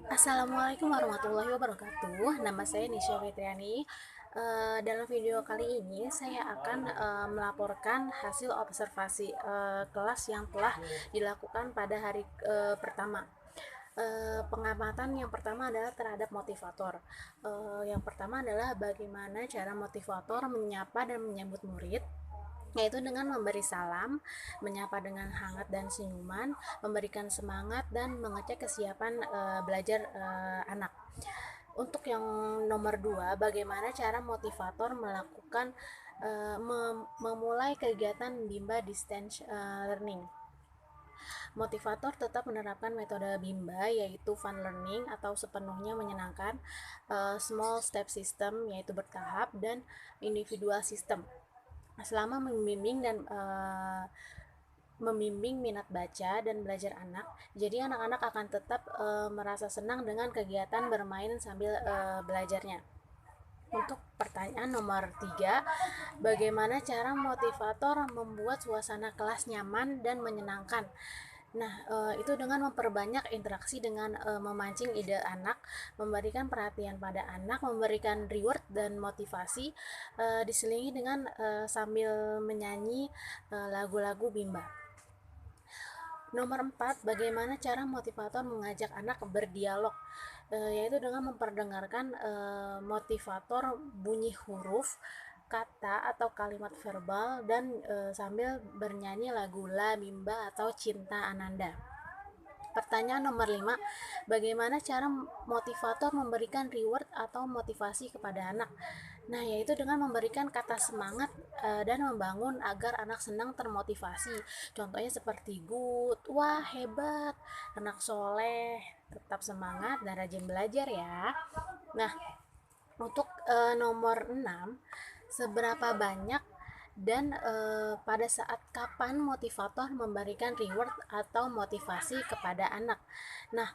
Assalamualaikum warahmatullahi wabarakatuh. Nama saya Nisha Fitriani. Dalam video kali ini saya akan melaporkan hasil observasi kelas yang telah dilakukan pada hari pertama. Pengamatan yang pertama adalah terhadap motivator. Yang pertama adalah bagaimana cara motivator menyapa dan menyambut murid, yaitu dengan memberi salam, menyapa dengan hangat dan senyuman, memberikan semangat dan mengecek kesiapan belajar anak. Untuk yang nomor dua, bagaimana cara motivator melakukan memulai kegiatan Bimba Distance Learning. Motivator tetap menerapkan metode Bimba, yaitu fun learning atau sepenuhnya menyenangkan, small step system yaitu bertahap, dan individual system selama membimbing minat baca dan belajar anak. Jadi anak-anak akan tetap merasa senang dengan kegiatan bermain sambil belajarnya. Untuk pertanyaan nomor 3, bagaimana cara motivator membuat suasana kelas nyaman dan menyenangkan? Nah, itu dengan memperbanyak interaksi dengan memancing ide anak, memberikan perhatian pada anak, memberikan reward dan motivasi, diselingi dengan sambil menyanyi lagu-lagu Bimba. Nomor 4, bagaimana cara motivator mengajak anak berdialog, yaitu dengan memperdengarkan motivator bunyi huruf, kata atau kalimat verbal, dan sambil bernyanyi lagu La Bimba atau Cinta Ananda. Pertanyaan nomor 5, bagaimana cara motivator memberikan reward atau motivasi kepada anak? Nah, yaitu dengan memberikan kata semangat dan membangun agar anak senang termotivasi. Contohnya seperti good, wah hebat, anak soleh, tetap semangat dan rajin belajar ya. Nah, untuk nomor 6, seberapa banyak dan pada saat kapan motivator memberikan reward atau motivasi kepada anak. Nah,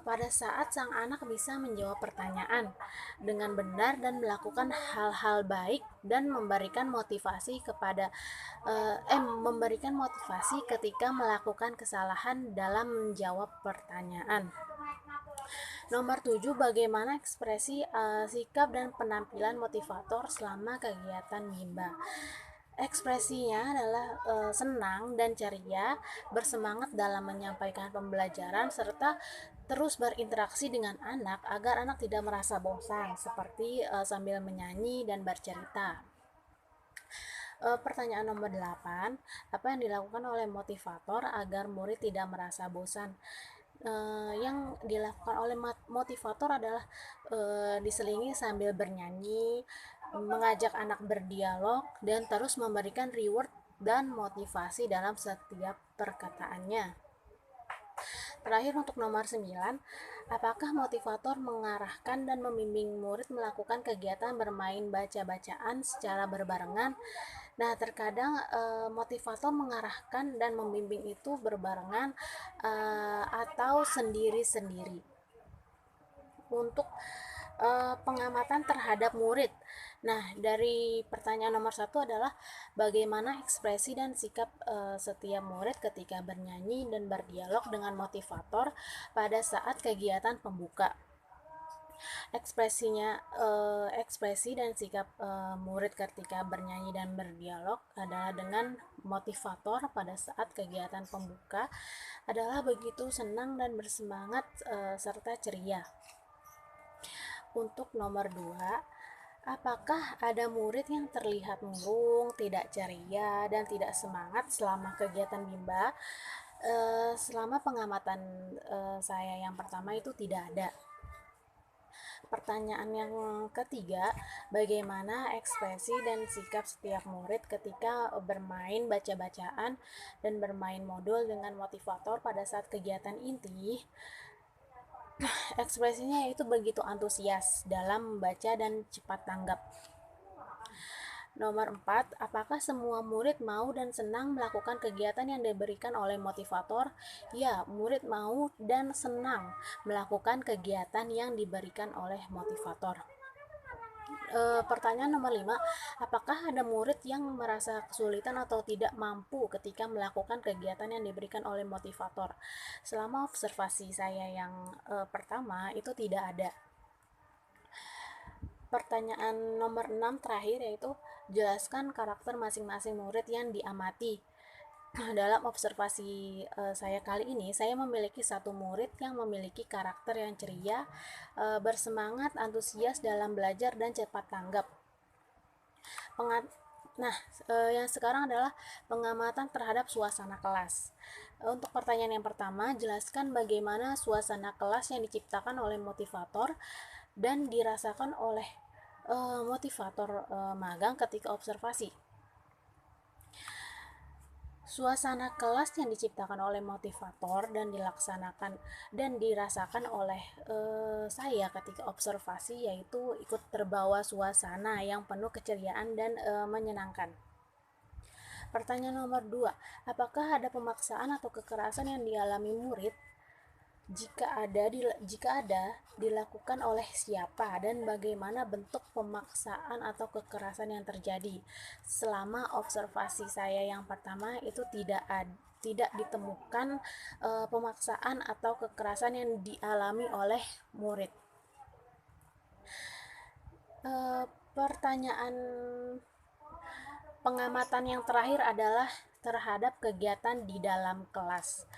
pada saat sang anak bisa menjawab pertanyaan dengan benar dan melakukan hal-hal baik dan memberikan motivasi ketika melakukan kesalahan dalam menjawab pertanyaan. Nomor 7, bagaimana ekspresi sikap dan penampilan motivator selama kegiatan Bimba? Ekspresinya adalah senang dan ceria, bersemangat dalam menyampaikan pembelajaran, serta terus berinteraksi dengan anak agar anak tidak merasa bosan, seperti sambil menyanyi dan bercerita. Pertanyaan nomor 8, apa yang dilakukan oleh motivator agar murid tidak merasa bosan? Yang dilakukan oleh motivator adalah diselingi sambil bernyanyi, mengajak anak berdialog, dan terus memberikan reward dan motivasi dalam setiap perkataannya. Terakhir untuk nomor 9, apakah motivator mengarahkan dan membimbing murid melakukan kegiatan bermain baca-bacaan secara berbarengan? Nah, terkadang motivator mengarahkan dan membimbing itu berbarengan atau sendiri-sendiri. Untuk pengamatan terhadap murid. Nah, dari pertanyaan nomor 1 adalah bagaimana ekspresi dan sikap setiap murid ketika bernyanyi dan berdialog dengan motivator pada saat kegiatan pembuka. Ekspresi dan sikap murid ketika bernyanyi dan berdialog adalah dengan motivator pada saat kegiatan pembuka adalah begitu senang dan bersemangat serta ceria. Untuk nomor 2, apakah ada murid yang terlihat murung, tidak ceria, dan tidak semangat selama kegiatan Bimba? Selama pengamatan saya yang pertama itu tidak ada. Pertanyaan yang ketiga, bagaimana ekspresi dan sikap setiap murid ketika bermain baca-bacaan dan bermain modul dengan motivator pada saat kegiatan inti? Ekspresinya yaitu begitu antusias dalam membaca dan cepat tanggap. Nomor 4, apakah semua murid mau dan senang melakukan kegiatan yang diberikan oleh motivator? Ya, murid mau dan senang melakukan kegiatan yang diberikan oleh motivator. Pertanyaan nomor 5, apakah ada murid yang merasa kesulitan atau tidak mampu ketika melakukan kegiatan yang diberikan oleh motivator? Selama observasi saya yang pertama itu tidak ada. Pertanyaan nomor 6 terakhir yaitu jelaskan karakter masing-masing murid yang diamati. Dalam observasi saya kali ini, saya memiliki satu murid yang memiliki karakter yang ceria, bersemangat, antusias dalam belajar, dan cepat tanggap. Nah, yang sekarang adalah pengamatan terhadap suasana kelas. Untuk pertanyaan yang pertama, jelaskan bagaimana suasana kelas yang diciptakan oleh motivator dan dirasakan oleh motivator magang ketika observasi. Suasana kelas yang diciptakan oleh motivator dan dilaksanakan dan dirasakan oleh saya ketika observasi yaitu ikut terbawa suasana yang penuh keceriaan dan menyenangkan. Pertanyaan nomor 2, apakah ada pemaksaan atau kekerasan yang dialami murid? Jika ada, dilakukan oleh siapa dan bagaimana bentuk pemaksaan atau kekerasan yang terjadi? Selama observasi saya yang pertama itu tidak ditemukan pemaksaan atau kekerasan yang dialami oleh murid. Pertanyaan pengamatan yang terakhir adalah terhadap kegiatan di dalam kelas.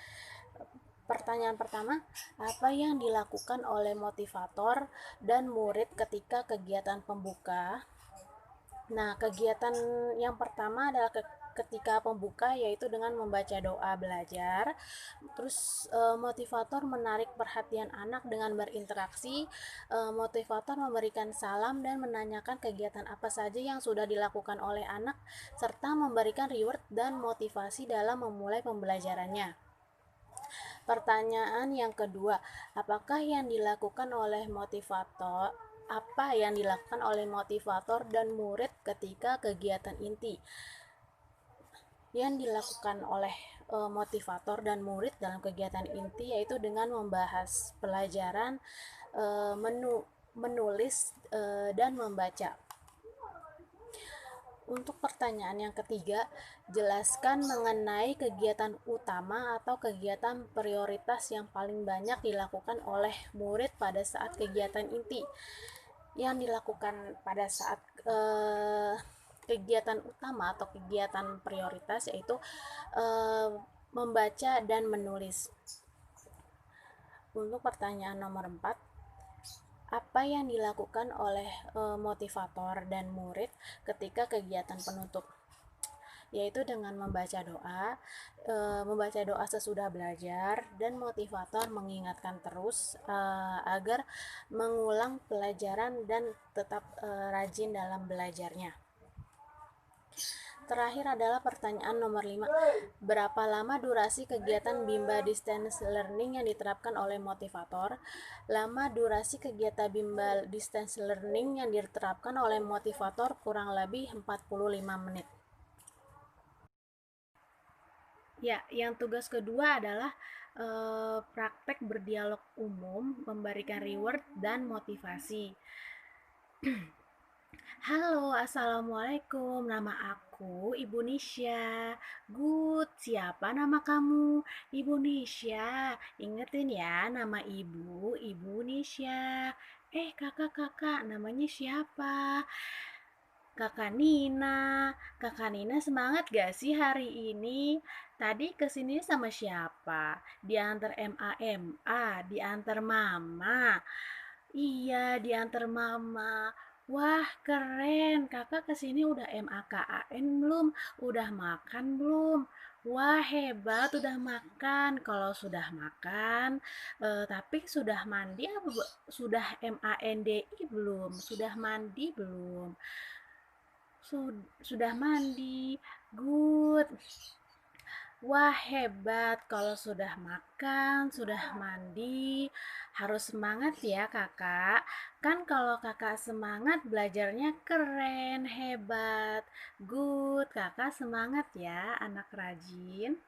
Pertanyaan pertama, apa yang dilakukan oleh motivator dan murid ketika kegiatan pembuka? Nah, kegiatan yang pertama adalah ketika pembuka yaitu dengan membaca doa belajar. Terus motivator menarik perhatian anak dengan berinteraksi. Motivator memberikan salam dan menanyakan kegiatan apa saja yang sudah dilakukan oleh anak serta memberikan reward dan motivasi dalam memulai pembelajarannya. Pertanyaan yang kedua, apa yang dilakukan oleh motivator dan murid ketika kegiatan inti? Yang dilakukan oleh motivator dan murid dalam kegiatan inti yaitu dengan membahas pelajaran, menulis, dan membaca. Untuk pertanyaan yang ketiga, jelaskan mengenai kegiatan utama atau kegiatan prioritas yang paling banyak dilakukan oleh murid pada saat kegiatan inti. Yang dilakukan pada saat kegiatan utama atau kegiatan prioritas yaitu membaca dan menulis. Untuk pertanyaan nomor 4, apa yang dilakukan oleh motivator dan murid ketika kegiatan penutup? Yaitu dengan membaca doa sesudah belajar, dan motivator mengingatkan terus agar mengulang pelajaran dan tetap rajin dalam belajarnya. Terakhir adalah pertanyaan nomor 5. Berapa lama durasi kegiatan Bimba Distance Learning yang diterapkan oleh motivator? Lama durasi kegiatan Bimba Distance Learning yang diterapkan oleh motivator kurang lebih 45 menit. Ya, yang tugas kedua adalah praktek berdialog umum, memberikan reward dan motivasi. Halo, assalamualaikum. Nama aku Ibu Nisha. Good, siapa nama kamu? Ibu Nisha. Ingetin ya, nama Ibu Nisha. Kakak, namanya siapa? Kakak Nina. Kakak Nina semangat gak sih hari ini? Tadi kesini sama siapa? Diantar MA, diantar mama. Iya, diantar mama. Wah, keren. Kakak kesini udah MAKAN belum? Udah makan belum? Wah, hebat, udah makan. Kalau sudah makan, tapi sudah mandi apa sudah MANDI belum? Sudah mandi belum? Sudah mandi. Good. Wah, hebat. Kalau sudah makan, sudah mandi, harus semangat ya kakak. Kan kalau kakak semangat, belajarnya keren, hebat. Good, kakak semangat ya, anak rajin.